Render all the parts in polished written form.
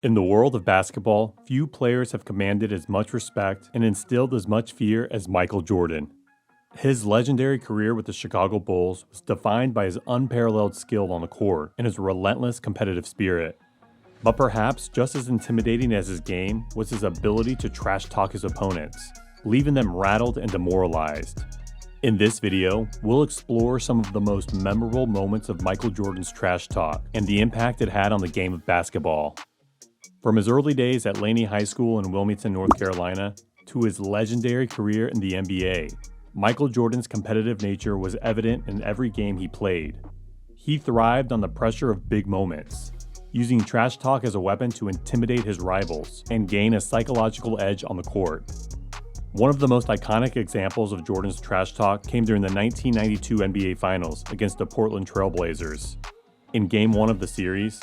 In the world of basketball, few players have commanded as much respect and instilled as much fear as Michael Jordan. His legendary career with the Chicago Bulls was defined by his unparalleled skill on the court and his relentless competitive spirit. But perhaps just as intimidating as his game was his ability to trash talk his opponents, leaving them rattled and demoralized. In this video, we'll explore some of the most memorable moments of Michael Jordan's trash talk and the impact it had on the game of basketball. From his early days at Laney High School in Wilmington, North Carolina, to his legendary career in the NBA, Michael Jordan's competitive nature was evident in every game he played. He thrived on the pressure of big moments, using trash talk as a weapon to intimidate his rivals and gain a psychological edge on the court. One of the most iconic examples of Jordan's trash talk came during the 1992 NBA Finals against the Portland Trail Blazers. In Game 1 of the series,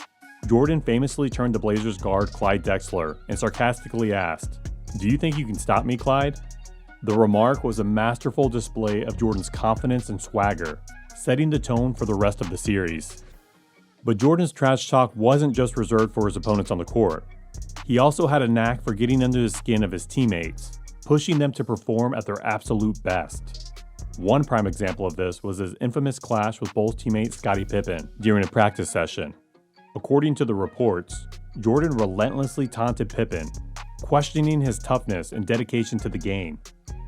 Jordan famously turned to Blazers guard Clyde Drexler and sarcastically asked, "Do you think you can stop me, Clyde?" The remark was a masterful display of Jordan's confidence and swagger, setting the tone for the rest of the series. But Jordan's trash talk wasn't just reserved for his opponents on the court. He also had a knack for getting under the skin of his teammates, pushing them to perform at their absolute best. One prime example of this was his infamous clash with Bulls teammate Scottie Pippen during a practice session. According to the reports, Jordan relentlessly taunted Pippen, questioning his toughness and dedication to the game.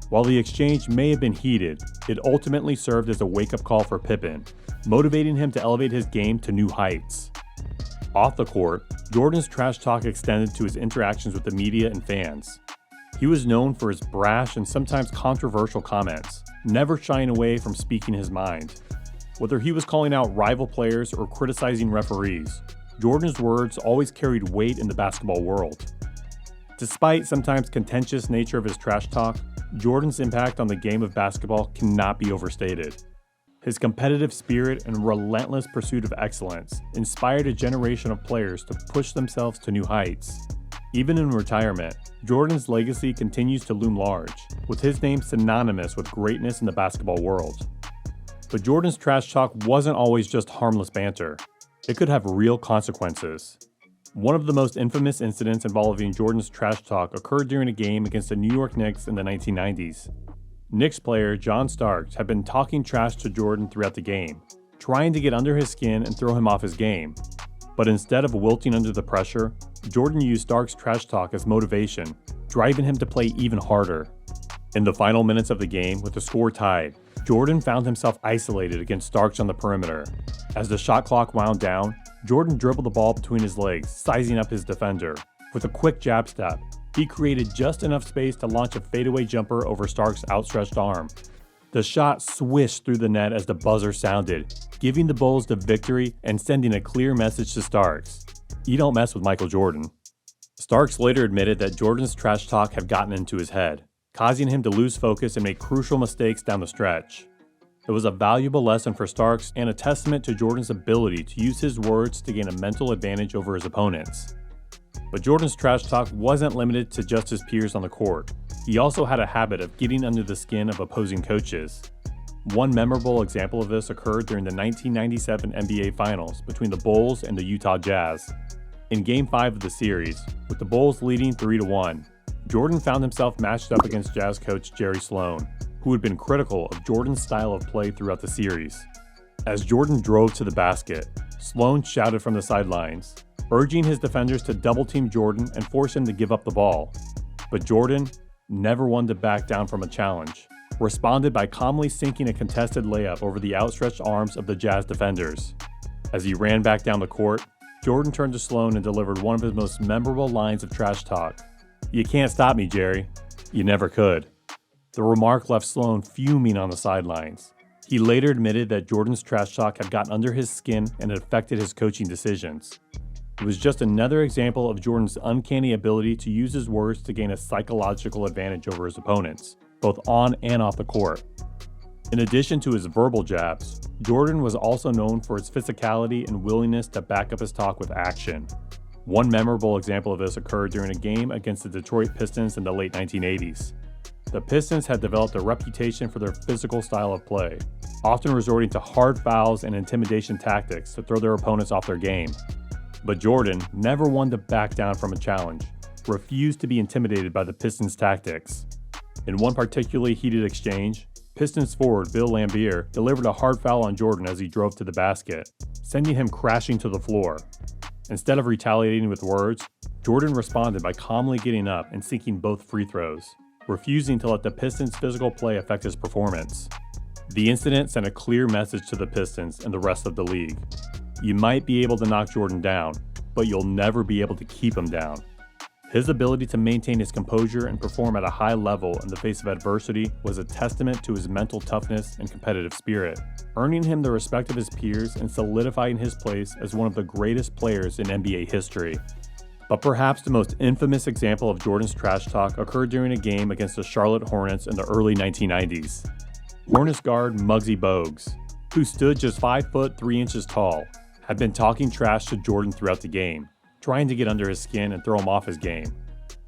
While the exchange may have been heated, it ultimately served as a wake-up call for Pippen, motivating him to elevate his game to new heights. Off the court, Jordan's trash talk extended to his interactions with the media and fans. He was known for his brash and sometimes controversial comments, never shying away from speaking his mind. Whether he was calling out rival players or criticizing referees, Jordan's words always carried weight in the basketball world. Despite sometimes contentious nature of his trash talk, Jordan's impact on the game of basketball cannot be overstated. His competitive spirit and relentless pursuit of excellence inspired a generation of players to push themselves to new heights. Even in retirement, Jordan's legacy continues to loom large, with his name synonymous with greatness in the basketball world. But Jordan's trash talk wasn't always just harmless banter. It could have real consequences. One of the most infamous incidents involving Jordan's trash talk occurred during a game against the New York Knicks in the 1990s. Knicks player John Starks had been talking trash to Jordan throughout the game, trying to get under his skin and throw him off his game. But instead of wilting under the pressure, Jordan used Starks' trash talk as motivation, driving him to play even harder. In the final minutes of the game, with the score tied, Jordan found himself isolated against Starks on the perimeter. As the shot clock wound down, Jordan dribbled the ball between his legs, sizing up his defender. With a quick jab step, he created just enough space to launch a fadeaway jumper over Starks' outstretched arm. The shot swished through the net as the buzzer sounded, giving the Bulls the victory and sending a clear message to Starks: "You don't mess with Michael Jordan." Starks later admitted that Jordan's trash talk had gotten into his head, causing him to lose focus and make crucial mistakes down the stretch. It was a valuable lesson for Starks and a testament to Jordan's ability to use his words to gain a mental advantage over his opponents. But Jordan's trash talk wasn't limited to just his peers on the court. He also had a habit of getting under the skin of opposing coaches. One memorable example of this occurred during the 1997 NBA Finals between the Bulls and the Utah Jazz. In Game 5 of the series, with the Bulls leading 3-1, Jordan found himself matched up against Jazz coach Jerry Sloan, who had been critical of Jordan's style of play throughout the series. As Jordan drove to the basket, Sloan shouted from the sidelines, urging his defenders to double-team Jordan and force him to give up the ball. But Jordan, never one to back down from a challenge, responded by calmly sinking a contested layup over the outstretched arms of the Jazz defenders. As he ran back down the court, Jordan turned to Sloan and delivered one of his most memorable lines of trash talk: "You can't stop me, Jerry. You never could." The remark left Sloan fuming on the sidelines. He later admitted that Jordan's trash talk had gotten under his skin and had affected his coaching decisions. It was just another example of Jordan's uncanny ability to use his words to gain a psychological advantage over his opponents, both on and off the court. In addition to his verbal jabs, Jordan was also known for his physicality and willingness to back up his talk with action. One memorable example of this occurred during a game against the Detroit Pistons in the late 1980s. The Pistons had developed a reputation for their physical style of play, often resorting to hard fouls and intimidation tactics to throw their opponents off their game. But Jordan, never one to back down from a challenge, refused to be intimidated by the Pistons' tactics. In one particularly heated exchange, Pistons forward Bill Laimbeer delivered a hard foul on Jordan as he drove to the basket, sending him crashing to the floor. Instead of retaliating with words, Jordan responded by calmly getting up and sinking both free throws, refusing to let the Pistons' physical play affect his performance. The incident sent a clear message to the Pistons and the rest of the league. You might be able to knock Jordan down, but you'll never be able to keep him down. His ability to maintain his composure and perform at a high level in the face of adversity was a testament to his mental toughness and competitive spirit, earning him the respect of his peers and solidifying his place as one of the greatest players in NBA history. But perhaps the most infamous example of Jordan's trash talk occurred during a game against the Charlotte Hornets in the early 1990s. Hornets guard Muggsy Bogues, who stood just 5 foot 3 inches tall, had been talking trash to Jordan throughout the game, trying to get under his skin and throw him off his game.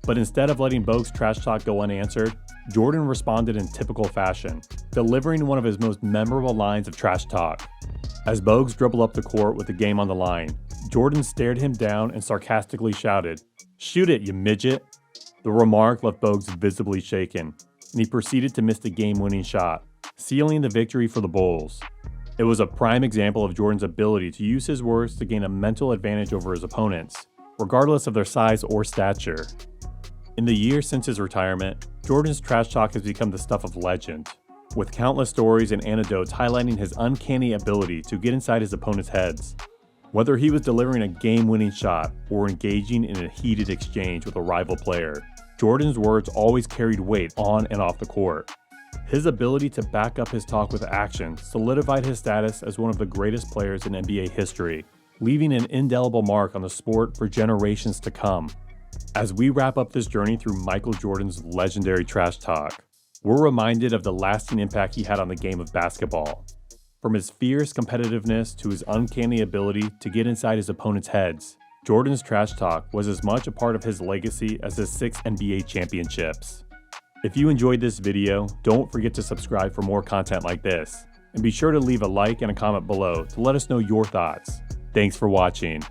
But instead of letting Bogues' trash talk go unanswered, Jordan responded in typical fashion, delivering one of his most memorable lines of trash talk. As Bogues dribbled up the court with the game on the line, Jordan stared him down and sarcastically shouted, "Shoot it, you midget!" The remark left Bogues visibly shaken, and he proceeded to miss the game-winning shot, sealing the victory for the Bulls. It was a prime example of Jordan's ability to use his words to gain a mental advantage over his opponents, regardless of their size or stature. In the years since his retirement, Jordan's trash talk has become the stuff of legend, with countless stories and anecdotes highlighting his uncanny ability to get inside his opponents' heads. Whether he was delivering a game-winning shot or engaging in a heated exchange with a rival player, Jordan's words always carried weight on and off the court. His ability to back up his talk with action solidified his status as one of the greatest players in NBA history, leaving an indelible mark on the sport for generations to come. As we wrap up this journey through Michael Jordan's legendary trash talk, we're reminded of the lasting impact he had on the game of basketball. From his fierce competitiveness to his uncanny ability to get inside his opponents' heads, Jordan's trash talk was as much a part of his legacy as his 6 NBA championships. If you enjoyed this video, don't forget to subscribe for more content like this, and be sure to leave a like and a comment below to let us know your thoughts. Thanks for watching.